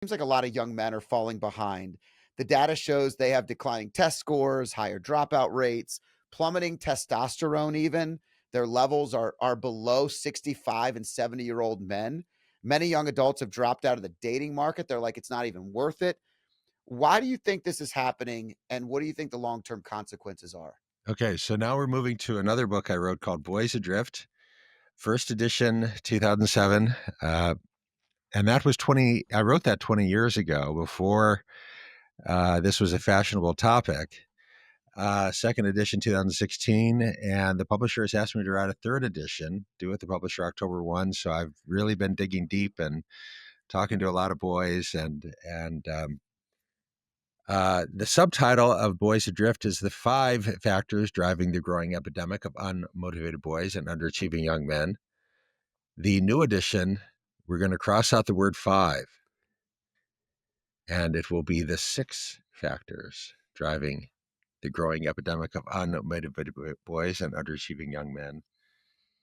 seems like a lot of young men are falling behind. The data shows they have declining test scores, higher dropout rates, plummeting testosterone even. Their levels are below 65 and 70-year-old men. Many young adults have dropped out of the dating market. They're like, it's not even worth it. Why do you think this is happening? And what do you think the long-term consequences are? Okay, so now we're moving to another book I wrote called Boys Adrift, first edition, 2007. And that was 20, I wrote that 20 years ago before this was a fashionable topic. Second edition, 2016. And the publisher has asked me to write a third edition, due with the publisher October 1. So I've really been digging deep and talking to a lot of boys. And the subtitle of Boys Adrift is The Five Factors Driving the Growing Epidemic of Unmotivated Boys and Underachieving Young Men. The new edition, we're going to cross out the word five, and it will be the six factors driving the growing epidemic of unmotivated boys and underachieving young men.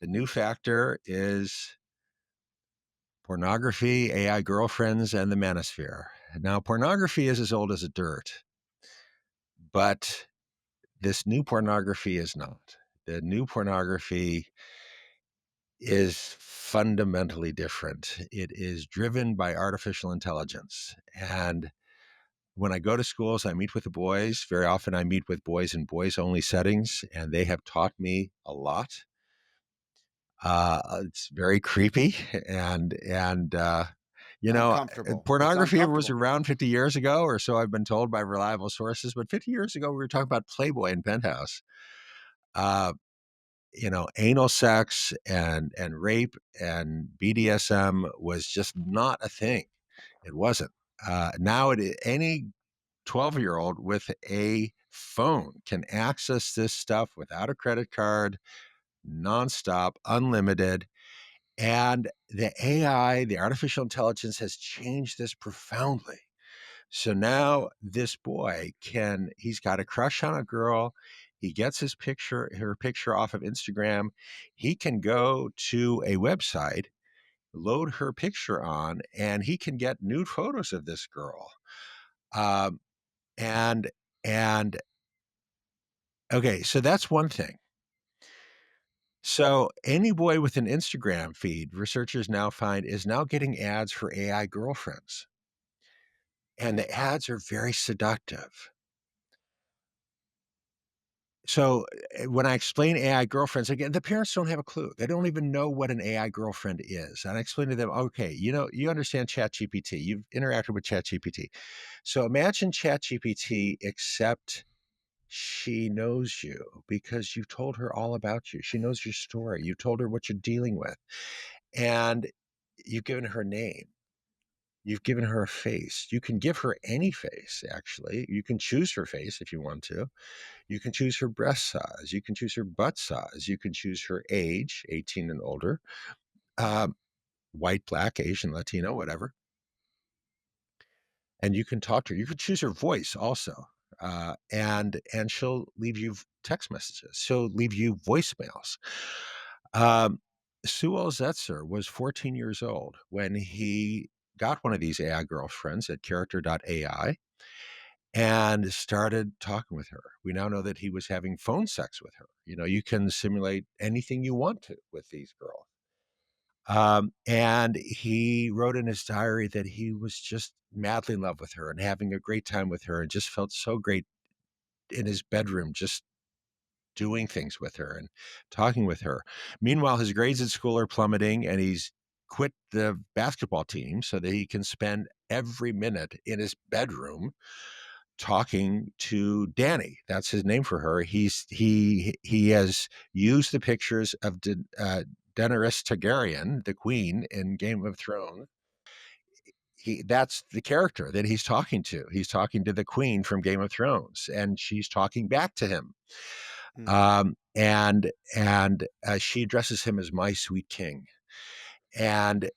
The new factor is pornography, AI girlfriends, and the manosphere. Now, pornography is as old as the dirt, but this new pornography is not. The new pornography is fundamentally different. It is driven by artificial intelligence. And when I go to schools, I meet with the boys. Very often I meet with boys in boys only settings, and they have taught me a lot. It's very creepy and you know, Uncomfortable. It's pornography was uncomfortable. around 50 years ago or so. I've been told by reliable sources, but 50 years ago we were talking about Playboy and Penthouse. Uh, Anal sex and rape and BDSM was just not a thing. It wasn't. Now any 12-year-old with a phone can access this stuff without a credit card, nonstop, unlimited. And the AI, the artificial intelligence, has changed this profoundly. So now this boy he's got a crush on a girl. He gets her picture off of Instagram. He can go to a website, load her picture on, and he can get nude photos of this girl. Um, and, and okay, so that's one thing. So any boy with an Instagram feed, researchers now find, is now getting ads for AI girlfriends. And the ads are very seductive. So when I explain AI girlfriends, again, the parents don't have a clue. They don't even know what an AI girlfriend is. And I explain to them, okay, you understand ChatGPT. You've interacted with ChatGPT. So imagine ChatGPT, except she knows you because you've told her all about you. She knows your story. You told her what you're dealing with. And you've given her a name. You've given her a face. You can give her any face, actually. You can choose her face if you want to. You can choose her breast size. You can choose her butt size. You can choose her age, 18 and older, um, white, black, Asian, Latino, whatever. And you can talk to her. You can choose her voice also. And she'll leave you text messages. She'll leave you voicemails. Um, Sewell Zetzer was 14 years old when he got one of these AI girlfriends at character.ai and started talking with her. We now know that he was having phone sex with her. You can simulate anything you want to with these girls. And he wrote in his diary that he was just madly in love with her and having a great time with her and just felt so great in his bedroom, just doing things with her and talking with her. Meanwhile, his grades at school are plummeting and he's quit the basketball team so that he can spend every minute in his bedroom talking to Danny. That's his name for her. He has used the pictures of Daenerys Targaryen, the queen in Game of Thrones. That's the character that he's talking to. He's talking to the queen from Game of Thrones, and she's talking back to him. Hmm. And she addresses him as my sweet king, and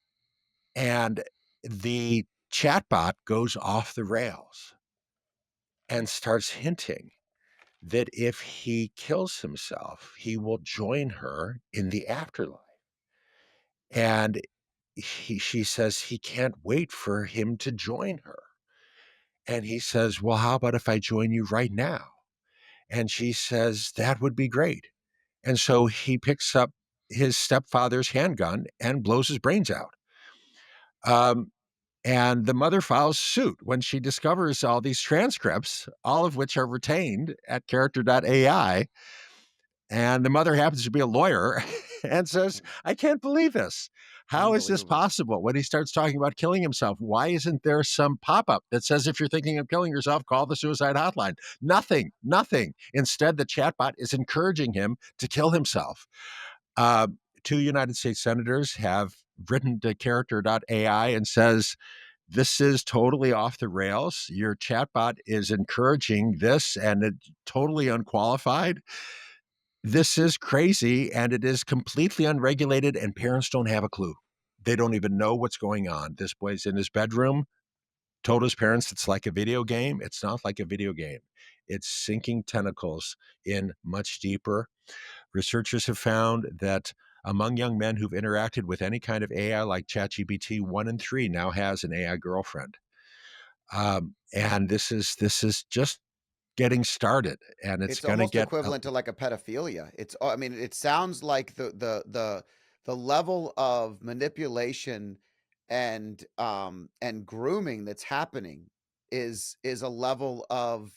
and the chatbot goes off the rails and starts hinting that if he kills himself, he will join her in the afterlife. And she says he can't wait for him to join her. And he says, "Well, how about if I join you right now?" And she says, "That would be great." And so he picks up his stepfather's handgun and blows his brains out. Um, and the mother files suit when she discovers all these transcripts, all of which are retained at character.ai. And the mother happens to be a lawyer and says, "I can't believe this. How is this Unbelievable. possible?" When he starts talking about killing himself, why isn't there some pop up that says, "If you're thinking of killing yourself, call the suicide hotline"? Nothing, nothing. Instead, the chatbot is encouraging him to kill himself. Uh, Two United States senators have written to character.ai and says, "This is totally off the rails. Your chatbot is encouraging this and it's totally unqualified. This is crazy and it is completely unregulated, and parents don't have a clue. They don't even know what's going on. This boy's in his bedroom, told his parents it's like a video game. It's not like a video game. It's sinking tentacles in much deeper. Researchers have found that among young men who've interacted with any kind of AI like ChatGPT, 1 in 3 now has an AI girlfriend. And this is just getting started, and it's It's going to almost get equivalent to like a pedophilia. I mean, it sounds like the level of manipulation and grooming that's happening is a level of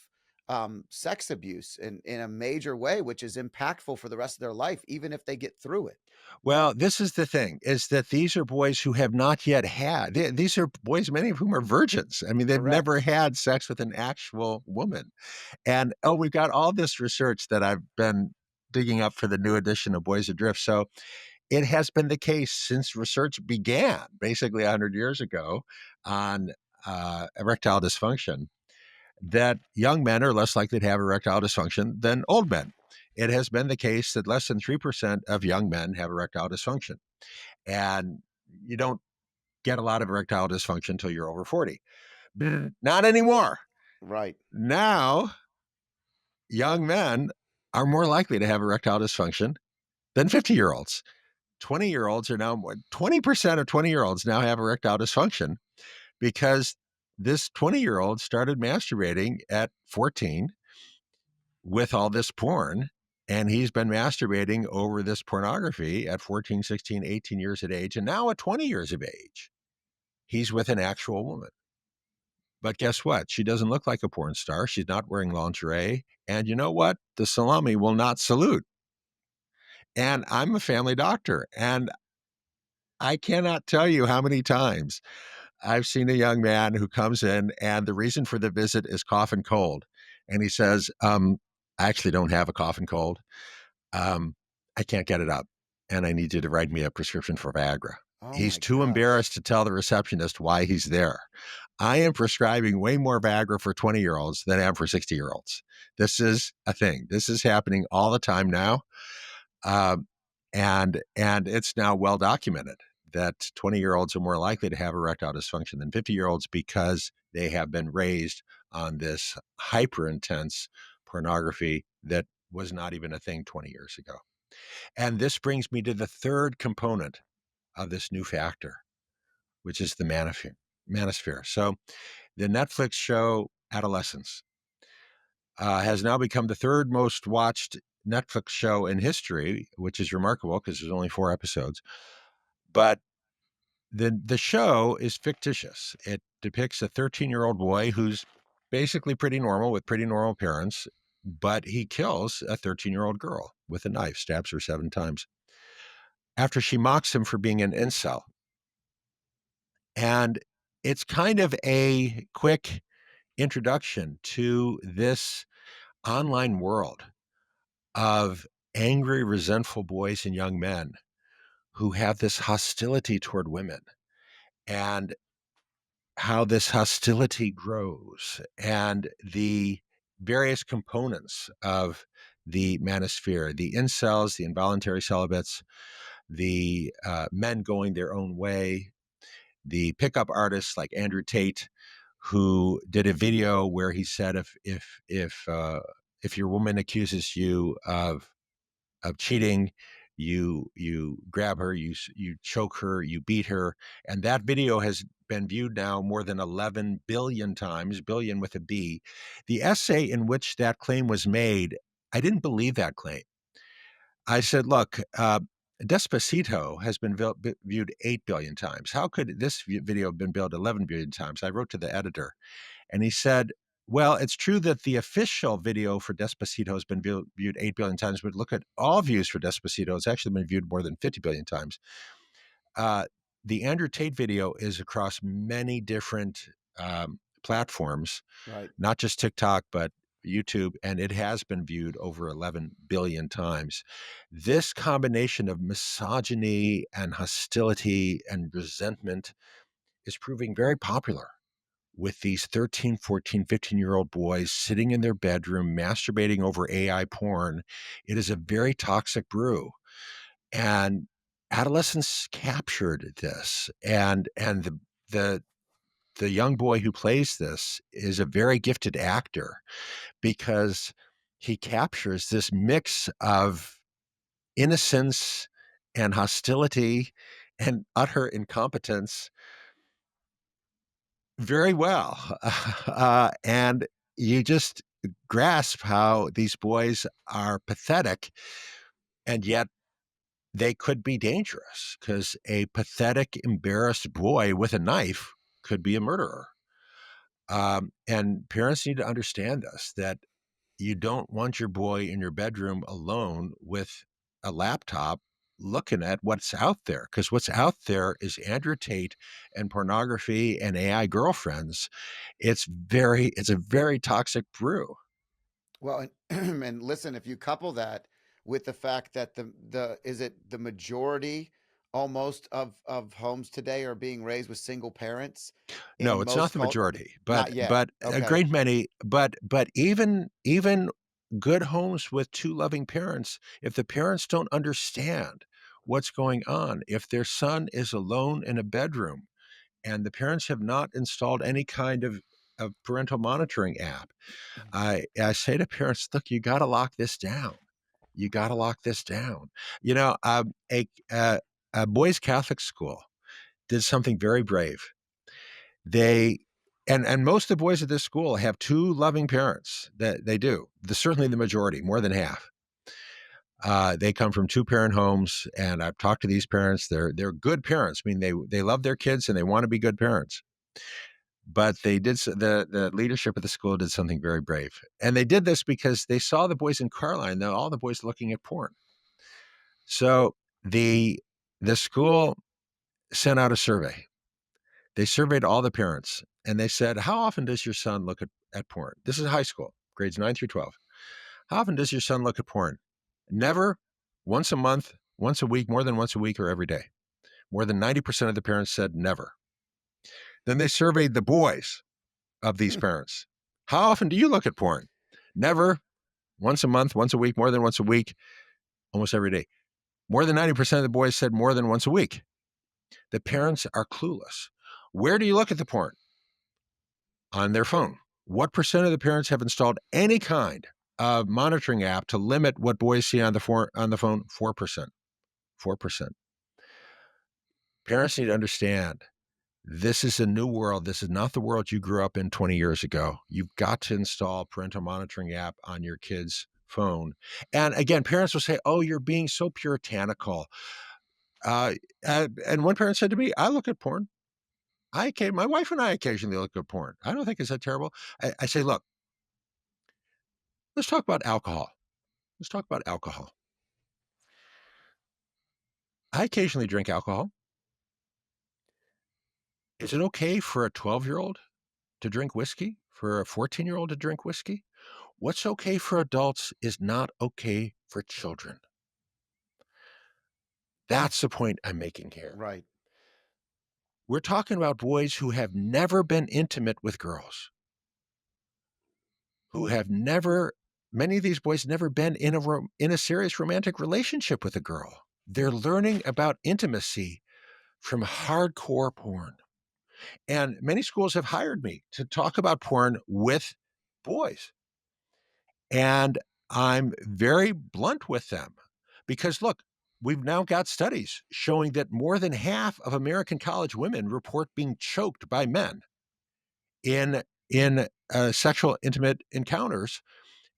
sex abuse in a major way, which is impactful for the rest of their life, even if they get through it. Well, this is the thing, is that these are boys who have not yet these are boys, many of whom are virgins. I mean, they've never Correct. had sex with an actual woman. And, oh, we've got all this research that I've been digging up for the new edition of Boys Adrift. So it has been the case since research began, basically 100 years ago, on erectile dysfunction, that young men are less likely to have erectile dysfunction than old men. It has been the case that less than 3% of young men have erectile dysfunction. And you don't get a lot of erectile dysfunction until you're over 40. Not anymore. Right. Now, young men are more likely to have erectile dysfunction than 50-year-olds. 20-year-olds are now more, 20% of 20-year-olds now have erectile dysfunction because this 20-year-old started masturbating at 14 with all this porn. And he's been masturbating over this pornography at 14, 16, 18 years of age. And now at 20 years of age, he's with an actual woman. But guess what? She doesn't look like a porn star. She's not wearing lingerie. And you know what? The salami will not salute. And I'm a family doctor. And I cannot tell you how many times I've seen a young man who comes in and the reason for the visit is cough and cold. And he says, "I actually don't have a cough and cold. Um, I can't get it up. And I need you to write me a prescription for Viagra." Oh He's my too gosh. embarrassed to tell the receptionist why he's there. I am prescribing way more Viagra for 20-year-olds than I am for 60-year-olds. This is a thing. This is happening all the time now. Um, and it's now well documented that 20-year-olds are more likely to have erectile dysfunction than 50-year-olds because they have been raised on this hyper intense pornography that was not even a thing 20 years ago. And this brings me to the third component of this new factor, which is the manosphere. So the Netflix show Adolescence has now become the third most watched Netflix show in history, which is remarkable because there's only 4 episodes. But the show is fictitious. It depicts a 13-year-old boy who's basically pretty normal with pretty normal parents, but he kills a 13-year-old girl with a knife, stabs her 7 times after she mocks him for being an incel. And it's kind of a quick introduction to this online world of angry, resentful boys and young men who have this hostility toward women and how this hostility grows and the various components of the manosphere, the incels, the involuntary celibates, the men going their own way, the pickup artists like Andrew Tate, who did a video where he said if your woman accuses you of cheating, you grab her, you choke her, you beat her, and that video has been viewed now more than 11 billion times, billion with a B. The essay in which that claim was made, I didn't believe that claim. I said, look, Despacito has been viewed 8 billion times. How could this video have been viewed 11 billion times? I wrote to the editor, and he said, well, it's true that the official video for Despacito has been viewed 8 billion times, but look at all views for Despacito. It's actually been viewed more than 50 billion times. Uh, the Andrew Tate video is across many different platforms, Right. not just TikTok, but YouTube, and it has been viewed over 11 billion times. This combination of misogyny and hostility and resentment is proving very popular with these 13, 14, 15-year-old boys sitting in their bedroom masturbating over AI porn. It is a very toxic brew. And adolescents captured this. And the the young boy who plays this is a very gifted actor because he captures this mix of innocence and hostility and utter incompetence very well. And you just grasp how these boys are pathetic, and yet they could be dangerous because a pathetic, embarrassed boy with a knife could be a murderer. And parents need to understand this, that you don't want your boy in your bedroom alone with a laptop looking at what's out there, because what's out there is Andrew Tate and pornography and AI girlfriends. It's a very toxic brew. Well, and, and listen, if you couple that with the fact that the is it the majority almost of homes today are being raised with single parents No, in it's not most the cult majority, not yet. but a Okay. great many. But even good homes with two loving parents, if the parents don't understand what's going on, if their son is alone in a bedroom and the parents have not installed any kind of parental monitoring app, I say to parents, look, you got to lock this down. You got to lock this down. You know, a boys' Catholic school did something very brave. They and most of the boys at this school have two loving parents. That they do. Certainly the majority, more than half. They come from two-parent homes, and I've talked to these parents. They're good parents. I mean, they love their kids and they want to be good parents. But they did the leadership of the school did something very brave, and they did this because they saw the boys in Carline, all the boys looking at porn. So the school sent out a survey. They surveyed all the parents and they said, how often does your son look at porn? This is high school, grades 9 through 12. How often does your son look at porn? Never, once a month, once a week, more than once a week, or every day. More than 90% of the parents said never. Then they surveyed the boys of these parents. How often do you look at porn? Never, once a month, once a week, more than once a week, almost every day. More than 90% of the boys said more than once a week. The parents are clueless. Where do you look at the porn? On their phone. What percent of the parents have installed any kind of monitoring app to limit what boys see on the phone? 4%. 4%. Parents need to understand this is a new world. This is not the world you grew up in 20 years ago. You've got to install parental monitoring app on your kid's phone. And again, parents will say, oh, you're being so puritanical. Uh, and one parent said to me, I look at porn. My wife and I occasionally look at porn. I don't think it's that terrible. I say, look, let's talk about alcohol. Let's talk about alcohol. I occasionally drink alcohol. Is it okay for a 12-year-old to drink whiskey? For a 14-year-old to drink whiskey? What's okay for adults is not okay for children. That's the point I'm making here. Right. We're talking about boys who have never been intimate with girls, who have never, many of these boys never been in a serious romantic relationship with a girl. They're learning about intimacy from hardcore porn. And many schools have hired me to talk about porn with boys. And I'm very blunt with them because look, we've now got studies showing that more than half of American college women report being choked by men in sexual intimate encounters,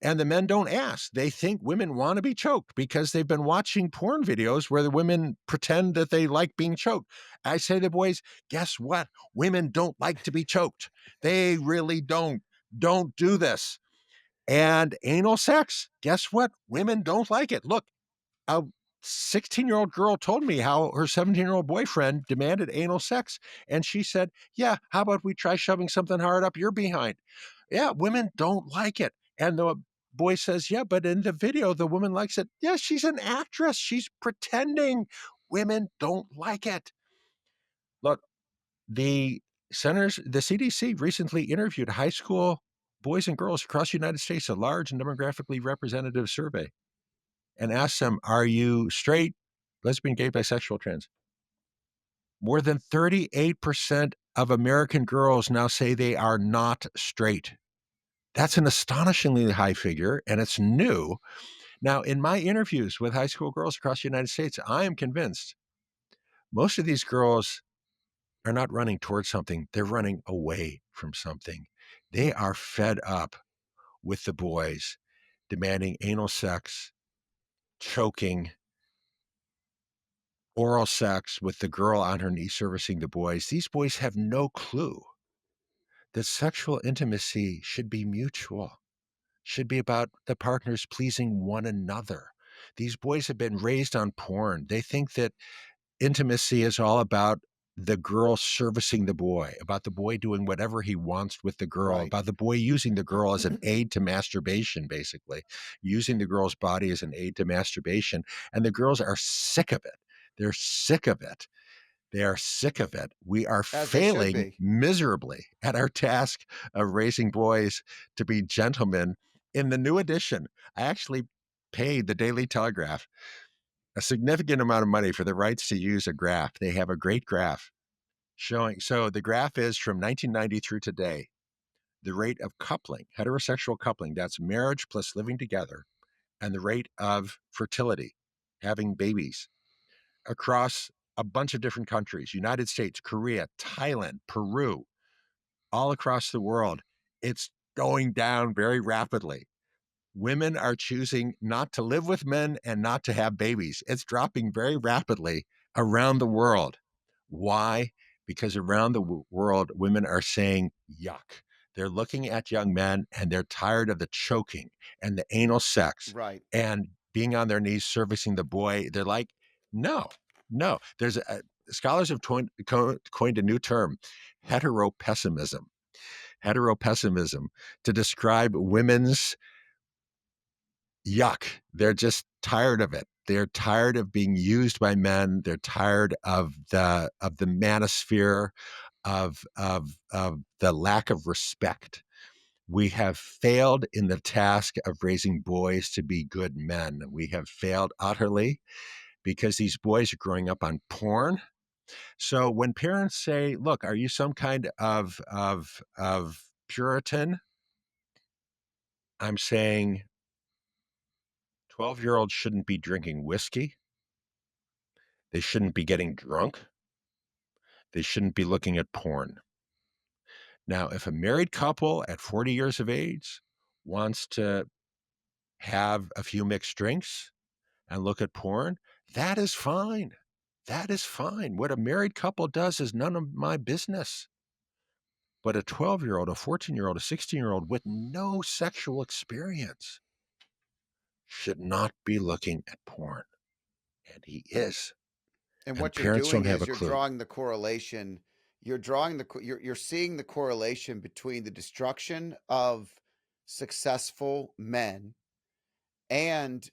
and the men don't ask. They think women want to be choked because they've been watching porn videos where the women pretend that they like being choked. I say to the boys, guess what? Women don't like to be choked. They really don't. Don't do this. And anal sex, guess what? Women don't like it. Look, a 16-year-old girl told me how her 17-year-old boyfriend demanded anal sex. And she said, yeah, how about we try shoving something hard up your behind? Yeah, women don't like it. And the boy says, yeah, but in the video, the woman likes it. Yeah, she's an actress. She's pretending. Women don't like it. Look, the the CDC recently interviewed high school boys and girls across the United States, a large and demographically representative survey, and asked them, are you straight, lesbian, gay, bisexual, trans? More than 38% of American girls now say they are not straight. That's an astonishingly high figure, and it's new. Now, in my interviews with high school girls across the United States, I am convinced most of these girls are not running towards something, they're running away from something. They are fed up with the boys demanding anal sex, choking, oral sex with the girl on her knee servicing the boys. These boys have no clue that sexual intimacy should be mutual, should be about the partners pleasing one another. These boys have been raised on porn. They think that intimacy is all about the girl servicing the boy, about the boy doing whatever he wants with the girl, Right. about the boy using the girl as an aid to masturbation, basically, using the girl's body as an aid to masturbation. And the girls are sick of it. They're sick of it. They are sick of it. We are As they should failing be. miserably at our task of raising boys to be gentlemen. In the new edition, I actually paid the Daily Telegraph a significant amount of money for the rights to use a graph. They have a great graph showing. So the graph is from 1990 through today. The rate of coupling, heterosexual coupling, that's marriage plus living together, and the rate of fertility, having babies across a bunch of different countries, United States, Korea, Thailand, Peru, all across the world. It's going down very rapidly. Women are choosing not to live with men and not to have babies. It's dropping very rapidly around the world. Why? Because around the world, women are saying, yuck. They're looking at young men and they're tired of the choking and the anal sex Right. and being on their knees servicing the boy. They're like, no, no. Scholars have coined a new term, heteropessimism. Heteropessimism to describe women's yuck. They're just tired of it. They're tired of being used by men. They're tired of the manosphere, of the lack of respect. We have failed in the task of raising boys to be good men. We have failed utterly because these boys are growing up on porn. So when parents say, "Look, are you some kind of Puritan?" I'm saying 12-year-olds shouldn't be drinking whiskey. They shouldn't be getting drunk. They shouldn't be looking at porn. Now, if a married couple at 40 years of age wants to have a few mixed drinks and look at porn, that is fine. That is fine. What a married couple does is none of my business. But a 12-year-old, a 14-year-old, a 16-year-old with no sexual experience should not be looking at porn. And he is. And And what you're parents don't doing have is a you're clue. drawing the correlation. You're seeing the correlation between the destruction of successful men and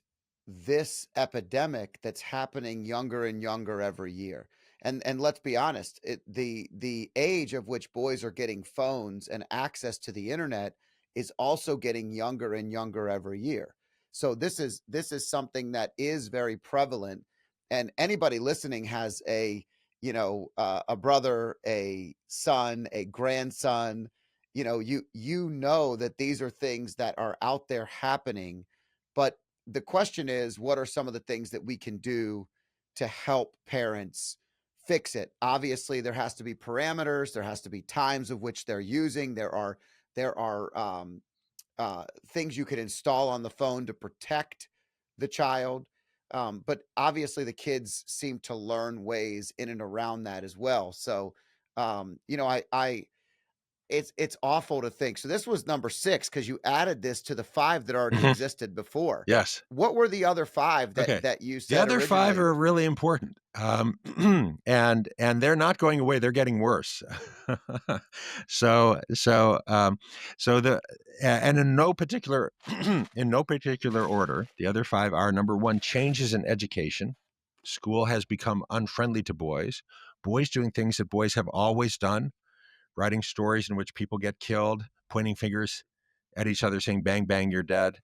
this epidemic that's happening younger and younger every year. And let's be honest, the age of which boys are getting phones and access to the internet is also getting younger and younger every year. So this is something that is very prevalent, and anybody listening has a brother, a son, a grandson. You know that these are things that are out there happening, but the question is, what are some of the things that we can do to help parents fix it. Obviously, there has to be parameters. There has to be times of which they're using. There are things you could install on the phone to protect the child. But obviously, the kids seem to learn ways in and around that as well. So, I it's awful to think. So this was number 6 because you added this to the 5 that already Mhm. existed before. Yes. What were the other 5 that Okay. you The said other 5 originally? are really important, and they're not going away, they're getting worse. So so, so the and in no particular in no particular order, the other 5 are: number 1, changes in education. School has become unfriendly to boys. Boys doing things that boys have always done, writing stories in which people get killed, pointing fingers at each other saying, "Bang, bang, you're dead,"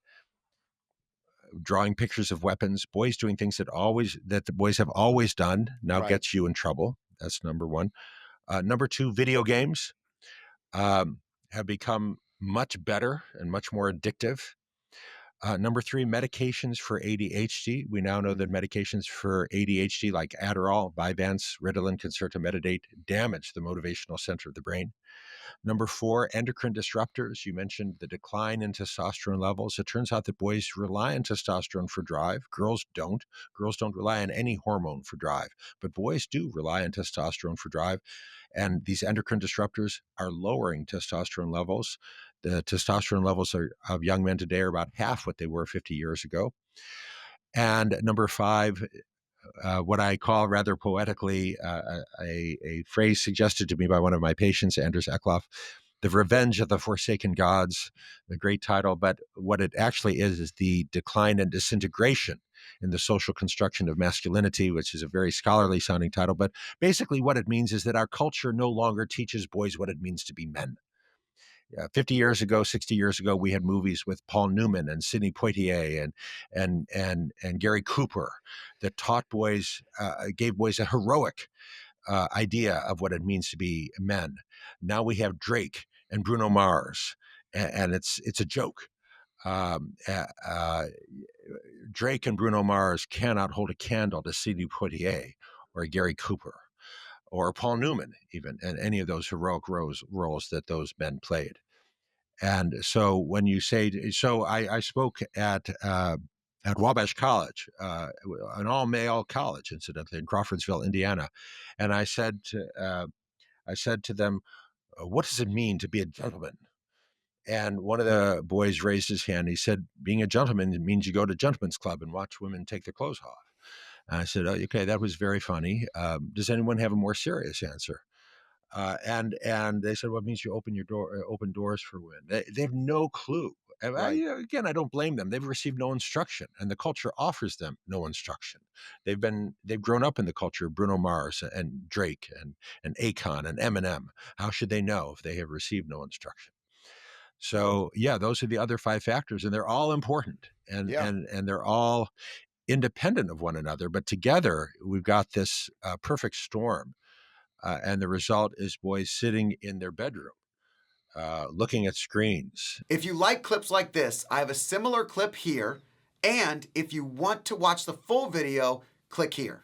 drawing pictures of weapons. Boys doing things that the boys have always done now Right. gets you in trouble. That's number 1. Number 2, video games um, have become much better and much more addictive. Number 3, medications for ADHD. We now know that Mm, medications for ADHD, like Adderall, Vyvanse, Ritalin, Concerta, Metadate, damage the motivational center of the brain. Number 4, endocrine disruptors. You mentioned the decline in testosterone levels. It turns out that boys rely on testosterone for drive. Girls don't. Girls don't rely on any hormone for drive, but boys do rely on testosterone for drive. And these endocrine disruptors are lowering testosterone levels. The testosterone levels of young men today are about half what they were 50 years ago. And number 5, what I call rather poetically a phrase suggested to me by one of my patients, Anders Eckloff, "The Revenge of the Forsaken Gods," a great title, but what it actually is the decline and disintegration in the social construction of masculinity, which is a very scholarly sounding title. But basically, what it means is that our culture no longer teaches boys what it means to be men. 50 years ago, 60 years ago, we had movies with Paul Newman and Sidney Poitier and Gary Cooper that taught boys, gave boys a heroic idea of what it means to be men. Now we have Drake and Bruno Mars, and it's a joke. Um, uh, uh, Drake and Bruno Mars cannot hold a candle to Sidney Poitier or Gary Cooper or Paul Newman, even, and any of those heroic roles that those men played. And so when you say, so I spoke at Wabash College, an all male college, incidentally, in Crawfordsville, Indiana, and I said to them, "What does it mean to be a gentleman?" And one of the boys raised his hand. He said, "Being a gentleman means you go to gentlemen's club and watch women take their clothes off." And I said, "Oh, okay, that was very funny. Does anyone have a more serious answer?" And they said, "Well, it means you open doors for women." They have no clue. And right. again, I don't blame them. They've received no instruction, and the culture offers them no instruction. They've grown up in the culture of Bruno Mars and Drake and Akon and Eminem. How should they know if they have received no instruction? So yeah, those are the other 5 factors, and they're all important, Yeah. and they're all independent of one another. But together, we've got this perfect storm, and the result is boys sitting in their bedroom, looking at screens. If you like clips like this, I have a similar clip here. And if you want to watch the full video, click here.